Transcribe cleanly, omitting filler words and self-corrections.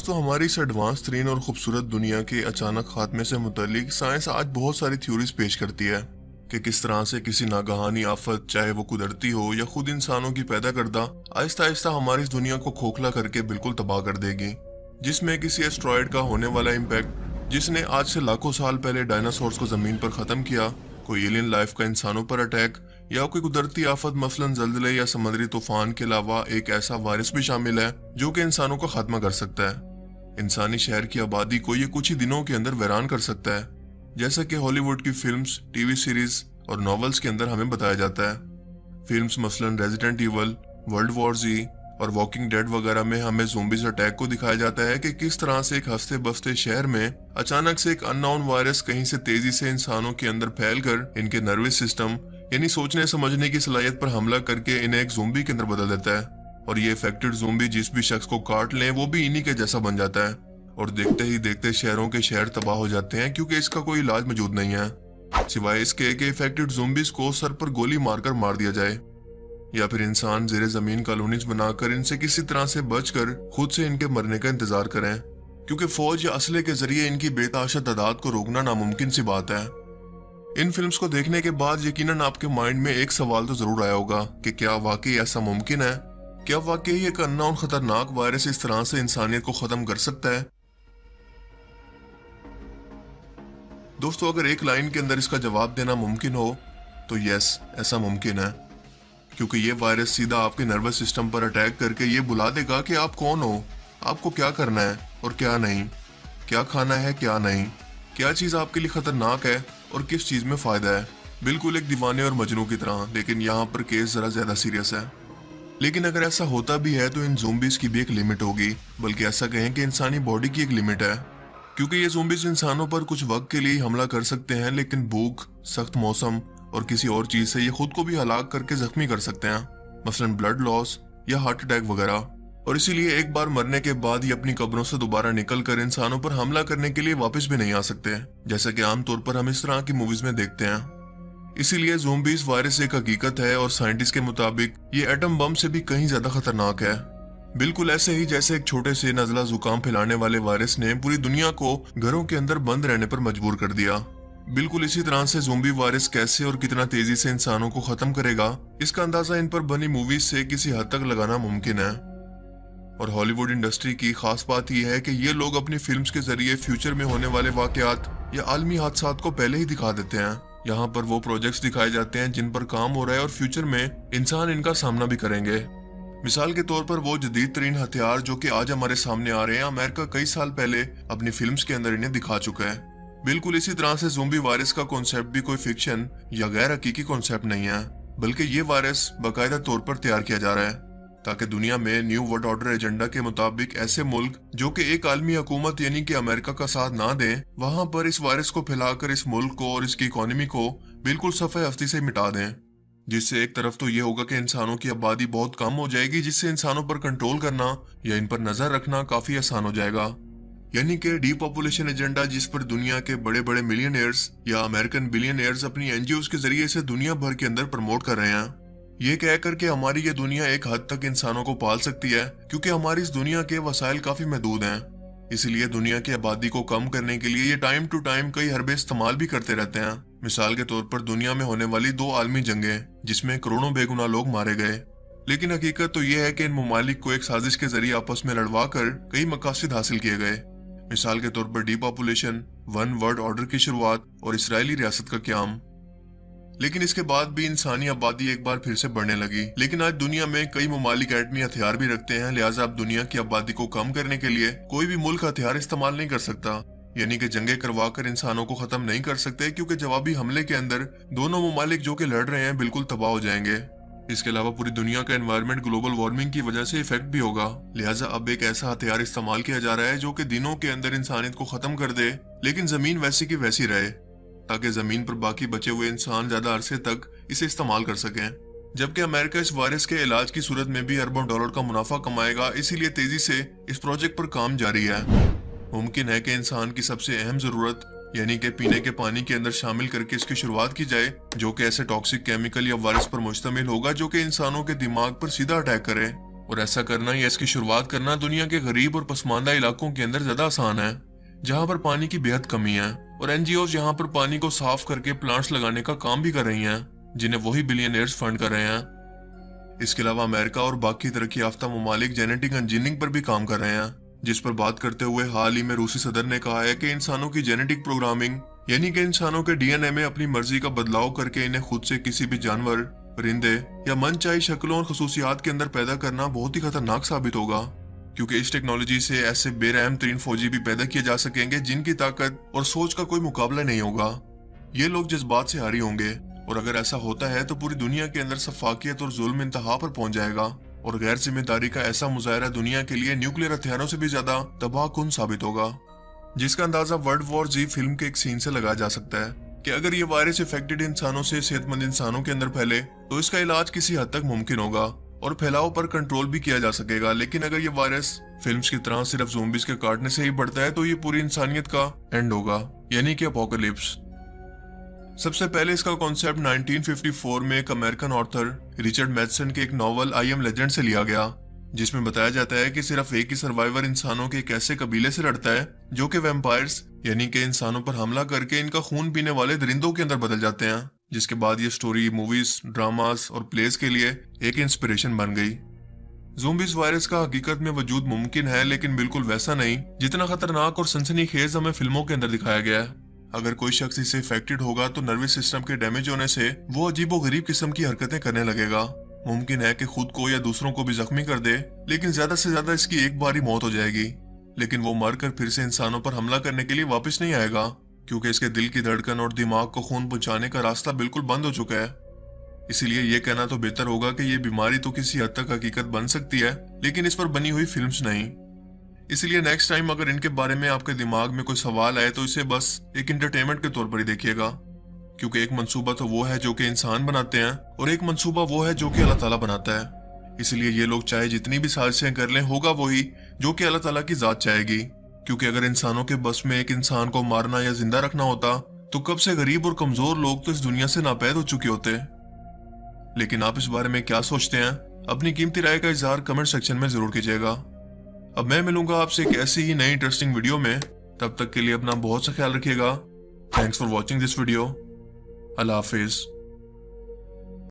दोस्तों, हमारी इस एडवांस तरीन और खूबसूरत दुनिया के अचानक खात्मे से मुतालिक साइंस आज बहुत सारी थ्योरीज पेश करती है कि किस तरह से किसी नागहानी आफत, चाहे वो कुदरती हो या खुद इंसानों की पैदा करदा, आहिस्ता आहिस्ता हमारी इस दुनिया को खोखला करके बिल्कुल तबाह कर देगी। जिसमें किसी एस्ट्रॉयड का होने वाला इम्पैक्ट जिसने आज से लाखों साल पहले डायनासोर्स को जमीन पर खत्म किया, कोई एलियन लाइफ का इंसानों पर अटैक, या कोई कुदरती आफत मसलन जल्जले या समुद्री तूफान के अलावा एक ऐसा वायरस भी शामिल है जो कि इंसानों को खत्म कर सकता है। इंसानी शहर की आबादी को ये कुछ ही दिनों के अंदर वीरान कर सकता है, जैसा कि हॉलीवुड की फिल्म्स, टीवी सीरीज और नॉवेल्स के अंदर हमें बताया जाता है। फिल्म्स मसलन रेजिडेंट इवल, वर्ल्ड वॉर जी और वॉकिंग डेड वगैरह में हमें ज़ोंबीज अटैक को दिखाया जाता है कि किस तरह से एक हंसते बसते शहर में अचानक से एक अननोन वायरस कहीं से तेजी से इंसानों के अंदर फैलकर इनके नर्वस सिस्टम यानी सोचने समझने की सलाहियत पर हमला करके इन्हें एक ज़ोंबी के अंदर बदल देता है। और ये इफेक्टेड ज़ोंबी जिस भी शख्स को काट ले वो भी इन्हीं के जैसा बन जाता है। और देखते ही देखते शहरों के शहर तबाह हो जाते हैं क्योंकि इसका कोई इलाज मौजूद नहीं है सिवाय इसके कि इफेक्टेड ज़ोंबीज को सर पर गोली मारकर मार दिया जाए, या फिर इंसान जेरे जमीन कॉलोनीज बनाकर इनसे किसी तरह से बचकर खुद से इनके मरने का इंतजार करें, क्योंकि फौज या असले के जरिए इनकी बेताशा तादाद को रोकना नामुमकिन सी बात है। इन फिल्म्स को देखने के बाद यकीनन आपके माइंड में एक सवाल तो जरूर आया होगा कि क्या वाकई ऐसा मुमकिन है? क्या वाकई एक अननोन खतरनाक वायरस इस तरह से इंसानियत को खत्म कर सकता है? दोस्तों, अगर एक लाइन के अंदर इसका जवाब देना मुमकिन हो तो यस, ऐसा मुमकिन है, क्योंकि ये वायरस सीधा आपके नर्वस सिस्टम पर अटैक करके ये बुला देगा कि आप कौन हो, आपको क्या करना है और क्या नहीं, क्या खाना है क्या नहीं, क्या चीज़ आपके लिए खतरनाक है और किस चीज़ में फ़ायदा है। बिल्कुल एक दीवाने और मजनू की तरह, लेकिन यहाँ पर केस ज़रा ज़्यादा सीरियस है। लेकिन अगर ऐसा होता भी है तो इन ज़ोंबीज़ की भी एक लिमिट होगी, बल्कि ऐसा कहें कि इंसानी बॉडी की एक लिमिट है, क्योंकि ये ज़ोंबीज़ इंसानों पर कुछ वक्त के लिए हमला कर सकते हैं, लेकिन भूख, सख्त मौसम और किसी और चीज से ये खुद को भी हलाक करके जख्मी कर सकते हैं, मसलन ब्लड लॉस या हार्ट अटैक वगैरह। और इसीलिए एक बार मरने के बाद ये अपनी कब्रों से दोबारा निकल कर इंसानों पर हमला करने के लिए वापस भी नहीं आ सकते, जैसा कि आमतौर पर हम इस तरह की मूवीज में देखते हैं। इसीलिए ज़ोंबीज वायरस एक हकीकत है और साइंटिस्ट के मुताबिक ये एटम बम से भी कहीं ज्यादा खतरनाक है। बिल्कुल ऐसे ही जैसे एक छोटे से नजला जुकाम फैलाने वाले वायरस ने पूरी दुनिया को घरों के अंदर बंद रहने पर मजबूर कर दिया, बिल्कुल इसी तरह से ज़ोंबी वायरस कैसे और कितना तेजी से इंसानों को खत्म करेगा, इसका अंदाजा इन पर बनी मूवीज से किसी हद तक लगाना मुमकिन है। और हॉलीवुड इंडस्ट्री की खास बात यह है कि ये लोग अपनी फिल्म्स के जरिए फ्यूचर में होने वाले वाकयात या आलमी हादसात को पहले ही दिखा देते हैं। यहाँ पर वो प्रोजेक्ट्स दिखाए जाते हैं जिन पर काम हो रहा है और फ्यूचर में इंसान इनका सामना भी करेंगे। मिसाल के तौर पर वो जदीद तरीन हथियार जो कि आज हमारे सामने आ रहे हैं, अमेरिका कई साल पहले अपनी फिल्म्स के अंदर इन्हें दिखा चुका है। बिल्कुल इसी तरह से ज़ोंबी वायरस का कॉन्सेप्ट भी कोई फिक्शन या गैर हकीकी कॉन्सेप्ट नहीं है, बल्कि ये वायरस बाकायदा तौर पर तैयार किया जा रहा है ताकि दुनिया में न्यू वर्ल्ड ऑर्डर एजेंडा के मुताबिक ऐसे मुल्क जो कि एक आलमी हुकूमत यानी कि अमेरिका का साथ ना दें, वहां पर इस वायरस को फैलाकर इस मुल्क को और इसकी इकोनॉमी को बिल्कुल सफ़े हस्ती से मिटा दें। जिससे एक तरफ तो ये होगा कि इंसानों की आबादी बहुत कम हो जाएगी, जिससे इंसानों पर कंट्रोल करना या इन पर नजर रखना काफी आसान हो जाएगा, यानी कि डीपॉपुलेशन एजेंडा जिस पर दुनिया के बड़े बड़े मिलियनियर्स या अमेरिकन बिलियनियर्स अपनी एनजीओज के जरिए से दुनिया भर के अंदर प्रमोट कर रहे हैं। ये कहकर के हमारी ये दुनिया एक हद तक इंसानों को पाल सकती है, क्योंकि हमारी इस दुनिया के वसाइल काफी महदूद हैं। इसलिए दुनिया की आबादी को कम करने के लिए ये टाइम टू टाइम कई हरबे इस्तेमाल भी करते रहते हैं। मिसाल के तौर पर दुनिया में होने वाली 2 आलमी जंगें जिसमें करोड़ों बेगुनाह लोग मारे गए, लेकिन हकीकत तो यह है कि इन ममालिक को एक साजिश के जरिए आपस में लड़वा कर कई मकासद हासिल किए गए। मिसाल के तौर पर डीपॉपुलेशन, वन वर्ल्ड ऑर्डर की शुरुआत और इसराइली रियासत का क्याम। लेकिन इसके बाद भी इंसानी आबादी एक बार फिर से बढ़ने लगी। लेकिन आज दुनिया में कई ममालिक एटमी हथियार भी रखते हैं, लिहाजा अब दुनिया की आबादी को कम करने के लिए कोई भी मुल्क हथियार इस्तेमाल नहीं कर सकता, यानी कि जंगे करवा कर इंसानों को खत्म नहीं कर सकते, क्योंकि जवाबी हमले के अंदर दोनों ममालिक जो कि लड़ रहे हैं बिल्कुल तबाह हो जाएंगे। इसके अलावा पूरी दुनिया का एनवायरनमेंट ग्लोबल वार्मिंग की वजह से इफेक्ट भी होगा। लिहाजा अब एक ऐसा हथियार इस्तेमाल किया जा रहा है जो कि दिनों के अंदर इंसानियत को खत्म कर दे, लेकिन जमीन वैसी की वैसी रहे, ताकि जमीन पर बाकी बचे हुए इंसान ज्यादा अरसे तक इसे इस्तेमाल कर सकें। जबकि अमेरिका इस वायरस के इलाज की सूरत में भी अरबों डॉलर का मुनाफा कमाएगा, इसीलिए तेजी से इस प्रोजेक्ट पर काम जारी है। मुमकिन है कि इंसान की सबसे अहम जरूरत यानी कि पीने के पानी के अंदर शामिल करके इसकी शुरुआत की जाए, जो कि ऐसे टॉक्सिक केमिकल या वायरस पर मुश्तमिल होगा जो कि इंसानों के दिमाग पर सीधा अटैक करे। और ऐसा करना या इसकी शुरुआत करना दुनिया के गरीब और पसमानदा इलाकों के अंदर ज्यादा आसान है, जहां पर पानी की बेहद कमी है, और एनजीओ यहां पर पानी को साफ करके प्लांट्स लगाने का काम भी कर रही हैं, जिन्हें वही बिलियनियर्स फंड कर रहे हैं। इसके अलावा अमेरिका और बाकी तरक्की याफ्ता ममालिक जेनेटिक इंजीनियरिंग पर भी काम कर रहे हैं, जिस पर बात करते हुए हाल ही में रूसी सदर ने कहा है कि इंसानों की जेनेटिक प्रोग्रामिंग, यानी कि इंसानों के डीएनए में अपनी मर्जी का बदलाव करके इन्हें खुद से किसी भी जानवर, परिंदे या मनचाही शक्लों और खसूसियात के अंदर पैदा करना बहुत ही खतरनाक साबित होगा, क्योंकि इस टेक्नोलॉजी से ऐसे बेरहम तरीन फौजी भी पैदा किए जा सकेंगे जिनकी ताकत और सोच का कोई मुकाबला नहीं होगा। ये लोग जज्बात से हारी होंगे, और अगर ऐसा होता है तो पूरी दुनिया के अंदर सफाकियत और जुल्म इंतहा पर पहुंच जाएगा, और गैर जिम्मेदारी का ऐसा मुजाहरा दुनिया के लिए न्यूक्लियर हथियारों से भी ज्यादा तबाहकुन साबित होगा, जिसका अंदाजा वर्ल्ड वॉर Z फिल्म के एक सीन से लगाया जा सकता है कि अगर ये वायरस इफेक्टेड इंसानों से सेहतमंद इंसानों के अंदर फैले तो इसका इलाज किसी हद तक मुमकिन होगा और फैलाव पर कंट्रोल भी किया जा सकेगा। लेकिन अगर ये वायरस फिल्म्स की तरह सिर्फ ज़ोंबीज के काटने से ही बढ़ता है तो ये पूरी इंसानियत का एंड होगा, यानी कि अपोकलिप्स। सबसे पहले इसका कॉन्सेप्ट 1954 में एक अमेरिकन ऑथर रिचर्ड मैथसन के एक नॉवल आई एम लेजेंड से लिया गया, जिसमें बताया जाता है कि सिर्फ एक ही सर्वाइवर इंसानों के एक ऐसे कबीले से लड़ता है जो कि वैम्पायर्स, यानी कि इंसानों पर हमला करके इनका खून पीने वाले दरिंदों के अंदर बदल जाते हैं, जिसके बाद ये स्टोरी मूवीज, ड्रामास और प्लेस के लिए एक इंस्पिरेशन बन गई। ज़ोंबीज वायरस का हकीकत में वजूद मुमकिन है, लेकिन बिल्कुल वैसा नहीं जितना खतरनाक और सनसनीखेज हमें फिल्मों के अंदर दिखाया गया है। अगर कोई शख्स इससे इफेक्टेड होगा तो नर्वस सिस्टम के डैमेज होने से वो अजीबोगरीब किस्म की हरकतें करने लगेगा। मुमकिन है कि खुद को या दूसरों को भी जख्मी कर दे, लेकिन ज्यादा से ज्यादा इसकी एक बार ही मौत हो जाएगी। लेकिन वो मरकर फिर से इंसानों पर हमला करने के लिए वापस नहीं आएगा, क्योंकि इसके दिल की धड़कन और दिमाग को खून पहुंचाने का रास्ता बिल्कुल बंद हो चुका है। इसीलिए ये कहना तो बेहतर होगा कि ये बीमारी तो किसी हद तक हकीकत बन सकती है, लेकिन इस पर बनी हुई फिल्म्स नहीं। इसलिए नेक्स्ट टाइम अगर इनके बारे में आपके दिमाग में कोई सवाल आए तो इसे बस एक एंटरटेनमेंट के तौर पर ही देखिएगा, क्योंकि एक मंसूबा तो वो है जो कि इंसान बनाते हैं और एक मंसूबा वो है जो कि अल्लाह ताला बनाता है। इसलिए ये लोग चाहे जितनी भी साजिशें कर लें, होगा वही जो कि अल्लाह ताला की जात चाहेगी। क्योंकि अगर इंसानों के बस में एक इंसान को मारना या जिंदा रखना होता तो कब से गरीब और कमजोर लोग तो इस दुनिया से नापैद हो चुके होते। लेकिन आप इस बारे में क्या सोचते हैं? अपनी कीमती राय का इजहार कमेंट सेक्शन में जरूर कीजिएगा। अब मैं मिलूंगा आपसे एक ऐसी ही नई इंटरेस्टिंग वीडियो में। तब तक के लिए अपना बहुत सा ख्याल रखिएगा। Thanks for watching this video. Allah Hafiz.